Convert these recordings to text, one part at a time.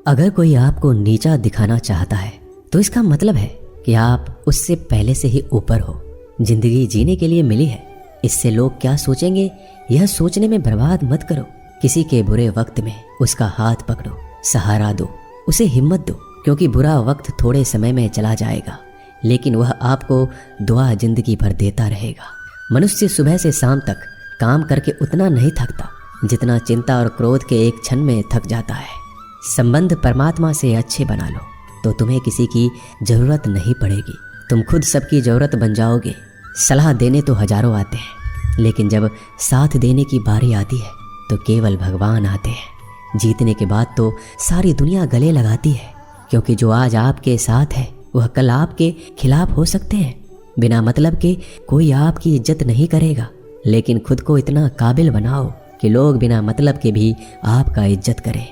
अगर कोई आपको नीचा दिखाना चाहता है तो इसका मतलब है कि आप उससे पहले से ही ऊपर हो। जिंदगी जीने के लिए मिली है, इससे लोग क्या सोचेंगे यह सोचने में बर्बाद मत करो। किसी के बुरे वक्त में उसका हाथ पकड़ो, सहारा दो, उसे हिम्मत दो, क्योंकि बुरा वक्त थोड़े समय में चला जाएगा लेकिन वह आपको दुआ जिंदगी भर देता रहेगा। मनुष्य सुबह से शाम तक काम करके उतना नहीं थकता जितना चिंता और क्रोध के एक क्षण में थक जाता है। संबंध परमात्मा से अच्छे बना लो तो तुम्हें किसी की जरूरत नहीं पड़ेगी, तुम खुद सबकी जरूरत बन जाओगे। सलाह देने तो हजारों आते हैं लेकिन जब साथ देने की बारी आती है तो केवल भगवान आते हैं। जीतने के बाद तो सारी दुनिया गले लगाती है, क्योंकि जो आज आपके साथ है वह कल आपके खिलाफ हो सकते हैं। बिना मतलब के कोई आपकी इज्जत नहीं करेगा, लेकिन खुद को इतना काबिल बनाओ कि लोग बिना मतलब के भी आपका इज्जत करें।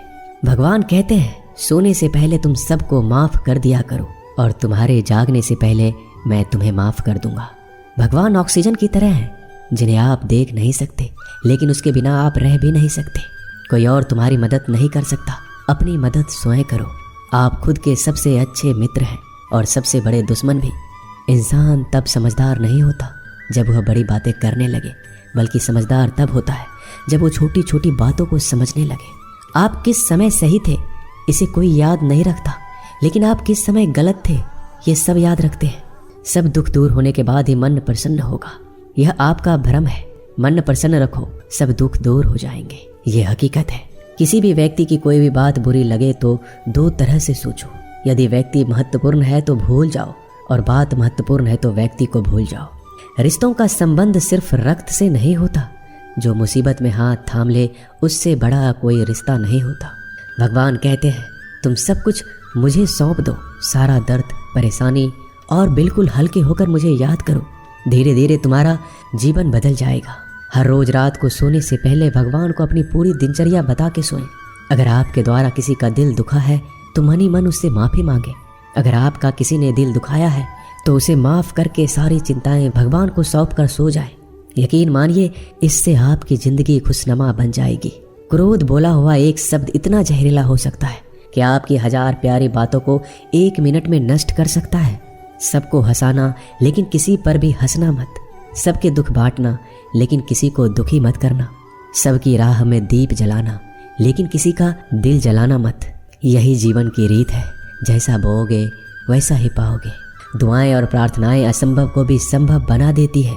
भगवान कहते हैं सोने से पहले तुम सबको माफ कर दिया करो और तुम्हारे जागने से पहले मैं तुम्हें माफ कर दूंगा। भगवान ऑक्सीजन की तरह हैं जिन्हें आप देख नहीं सकते लेकिन उसके बिना आप रह भी नहीं सकते। कोई और तुम्हारी मदद नहीं कर सकता, अपनी मदद स्वयं करो। आप खुद के सबसे अच्छे मित्र हैं और सबसे बड़े दुश्मन भी। इंसान तब समझदार नहीं होता जब वह बड़ी बातें करने लगे, बल्कि समझदार तब होता है जब वो छोटी छोटी बातों को समझने लगे। आप किस समय सही थे इसे कोई याद नहीं रखता, लेकिन आप किस समय गलत थे ये सब याद रखते हैं। सब दुख दूर होने के बाद ही मन प्रसन्न होगा, यह आपका भ्रम है। मन प्रसन्न रखो, सब दुख दूर हो जाएंगे, ये हकीकत है। किसी भी व्यक्ति की कोई भी बात बुरी लगे तो दो तरह से सोचो। यदि व्यक्ति महत्वपूर्ण है तो भूल जाओ और बात महत्वपूर्ण है तो व्यक्ति को भूल जाओ। रिश्तों का संबंध सिर्फ रक्त से नहीं होता, जो मुसीबत में हाथ थाम ले उससे बड़ा कोई रिश्ता नहीं होता। भगवान कहते हैं तुम सब कुछ मुझे सौंप दो, सारा दर्द परेशानी, और बिल्कुल हल्के होकर मुझे याद करो। धीरे धीरे तुम्हारा जीवन बदल जाएगा। हर रोज रात को सोने से पहले भगवान को अपनी पूरी दिनचर्या बता के सोएं। अगर आपके द्वारा किसी का दिल दुखा है तो मन ही मन उससे माफ़ी मांगे। अगर आपका किसी ने दिल दुखाया है तो उसे माफ़ करके सारी चिंताएं भगवान को सौंप कर सो जाए। यकीन मानिए इससे आपकी ज़िंदगी खुशनुमा बन जाएगी। क्रोध बोला हुआ एक शब्द इतना जहरीला हो सकता है कि आपकी 1000 प्यारी बातों को 1 मिनट में नष्ट कर सकता है। सबको हंसाना लेकिन किसी पर भी हंसना मत। सबके दुख बांटना लेकिन किसी को दुखी मत करना। सबकी राह में दीप जलाना लेकिन किसी का दिल जलाना मत। यही जीवन की रीत है, जैसा बोओगे वैसा ही पाओगे। दुआएं और प्रार्थनाएं असंभव को भी संभव बना देती है।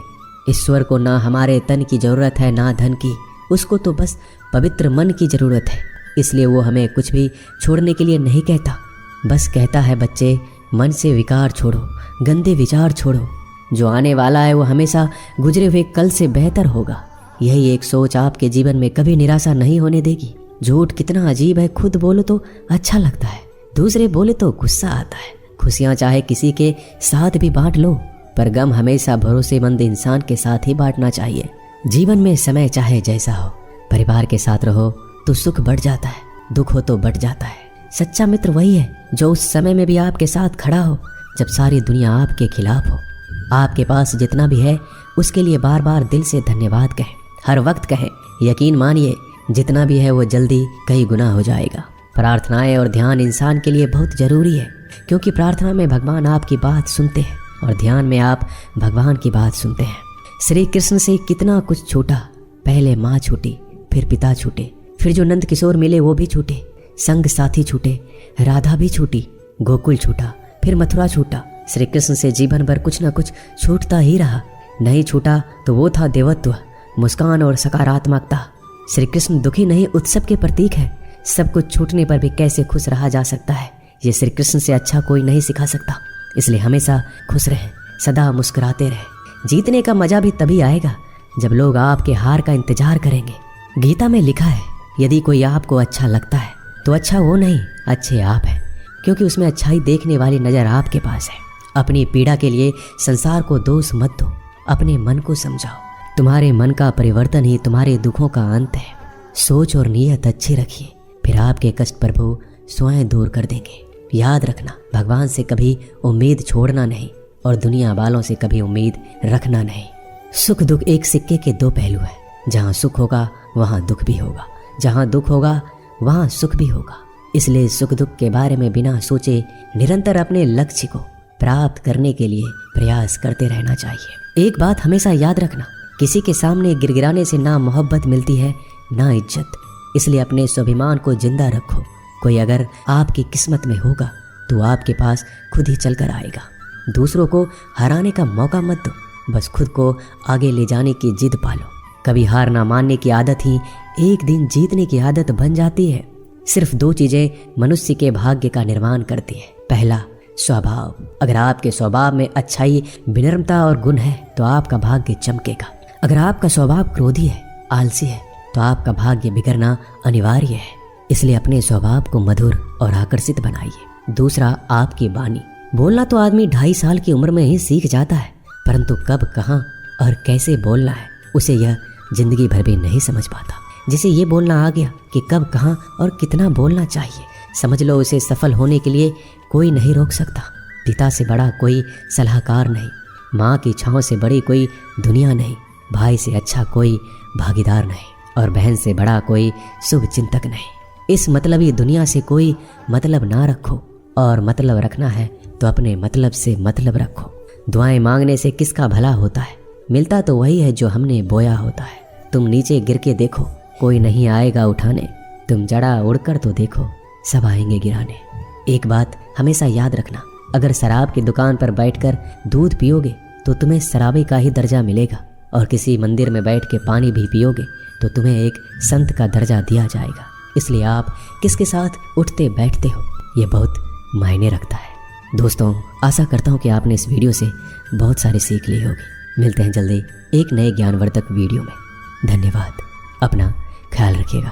ईश्वर को ना हमारे तन की जरूरत है ना धन की, उसको तो बस पवित्र मन की जरूरत है। इसलिए वो हमें कुछ भी छोड़ने के लिए नहीं कहता, बस कहता है बच्चे मन से विकार छोड़ो, गंदे विचार छोड़ो। जो आने वाला है वो हमेशा गुजरे हुए कल से बेहतर होगा। यही एक सोच आपके जीवन में कभी निराशा नहीं होने देगी। झूठ कितना अजीब है, खुद बोलो तो अच्छा लगता है, दूसरे बोले तो गुस्सा आता है। खुशियाँ चाहे किसी के साथ भी बांट लो, पर गम हमेशा भरोसेमंद इंसान के साथ ही बांटना चाहिए। जीवन में समय चाहे जैसा हो, परिवार के साथ रहो तो सुख बढ़ जाता है, दुख हो तो बढ़ जाता है। सच्चा मित्र वही है जो उस समय में भी आपके साथ खड़ा हो जब सारी दुनिया आपके खिलाफ हो। आपके पास जितना भी है उसके लिए बार बार दिल से धन्यवाद कहें, हर वक्त कहें। यकीन मानिए जितना भी है वो जल्दी कई गुना हो जाएगा। प्रार्थनाएं और ध्यान इंसान के लिए बहुत जरूरी है, क्योंकि प्रार्थना में भगवान आपकी बात सुनते हैं और ध्यान में आप भगवान की बात सुनते हैं। श्री कृष्ण से कितना कुछ छूटा, पहले माँ छूटी, फिर पिता छूटे, फिर जो नंद किशोर मिले वो भी छूटे, संग साथी छूटे, राधा भी छूटी, गोकुल छूटा, फिर मथुरा छूटा। श्री कृष्ण से जीवन भर कुछ न कुछ छूटता ही रहा। नहीं छूटा तो वो था देवत्व, मुस्कान और सकारात्मकता। श्री कृष्ण दुखी नहीं, उत्सव के प्रतीक है। सब कुछ छूटने पर भी कैसे खुश रहा जा सकता है, ये श्री कृष्ण से अच्छा कोई नहीं सिखा सकता। इसलिए हमेशा खुश रहें, सदा मुस्कुराते रहें। जीतने का मजा भी तभी आएगा जब लोग आपके हार का इंतजार करेंगे। गीता में लिखा है यदि कोई आपको अच्छा लगता है तो अच्छा वो नहीं, अच्छे आप हैं, क्योंकि उसमें अच्छाई देखने वाली नज़र आपके पास है। अपनी पीड़ा के लिए संसार को दोष मत दो, अपने मन को समझाओ। तुम्हारे मन का परिवर्तन ही तुम्हारे दुखों का अंत है। सोच और नीयत अच्छी रखिए, फिर आपके कष्ट प्रभु स्वयं दूर कर देंगे। याद रखना, भगवान से कभी उम्मीद छोड़ना नहीं और दुनिया वालों से कभी उम्मीद रखना नहीं। सुख दुख एक सिक्के के 2 पहलू है। जहाँ सुख होगा वहाँ दुख भी होगा, जहाँ दुख होगा वहाँ सुख भी होगा। इसलिए सुख दुख के बारे में बिना सोचे निरंतर अपने लक्ष्य को प्राप्त करने के लिए प्रयास करते रहना चाहिए। एक बात हमेशा याद रखना, किसी के सामने गिड़गिड़ाने से ना मोहब्बत मिलती है ना इज्जत। इसलिए अपने स्वाभिमान को जिंदा रखो। कोई अगर आपकी किस्मत में होगा तो आपके पास खुद ही चल कर आएगा। दूसरों को हराने का मौका मत दो, बस खुद को आगे ले जाने की जिद पालो। कभी हार ना मानने की आदत ही एक दिन जीतने की आदत बन जाती है। सिर्फ 2 चीजें मनुष्य के भाग्य का निर्माण करती है। पहला, स्वभाव। अगर आपके स्वभाव में अच्छाई, विनम्रता और गुण है तो आपका भाग्य चमकेगा। अगर आपका स्वभाव क्रोधी है, आलसी है, तो आपका भाग्य बिगड़ना अनिवार्य है। इसलिए अपने स्वभाव को मधुर और आकर्षित बनाइए। दूसरा, आपकी वाणी। बोलना तो आदमी 2.5 साल की उम्र में ही सीख जाता है, परंतु कब, कहाँ और कैसे बोलना है उसे यह जिंदगी भर भी नहीं समझ पाता। जिसे ये बोलना आ गया कि कब, कहाँ और कितना बोलना चाहिए, समझ लो उसे सफल होने के लिए कोई नहीं रोक सकता। पिता से बड़ा कोई सलाहकार नहीं, माँ की छाँव से बड़ी कोई दुनिया नहीं, भाई से अच्छा कोई भागीदार नहीं और बहन से बड़ा कोई शुभ चिंतक नहीं। इस मतलबी दुनिया से कोई मतलब ना रखो, और मतलब रखना है तो अपने मतलब से मतलब रखो। दुआएं मांगने से किसका भला होता है? मिलता तो वही है जो हमने बोया होता है। तुम नीचे गिर के देखो, कोई नहीं आएगा उठाने। तुम जड़ा उड़कर तो देखो, सब आएंगे गिराने। एक बात हमेशा याद रखना, अगर शराब की दुकान पर बैठकर दूध पियोगे तो तुम्हें शराबी का ही दर्जा मिलेगा, और किसी मंदिर में बैठ के पानी भी पियोगे तो तुम्हें एक संत का दर्जा दिया जाएगा। इसलिए आप किसके साथ उठते बैठते हो ये बहुत मायने रखता है। दोस्तों, आशा करता हूँ कि आपने इस वीडियो से बहुत सारी सीख ली होगी। मिलते हैं जल्दी एक नए ज्ञानवर्धक वीडियो में। धन्यवाद। अपना ख्याल रखिएगा।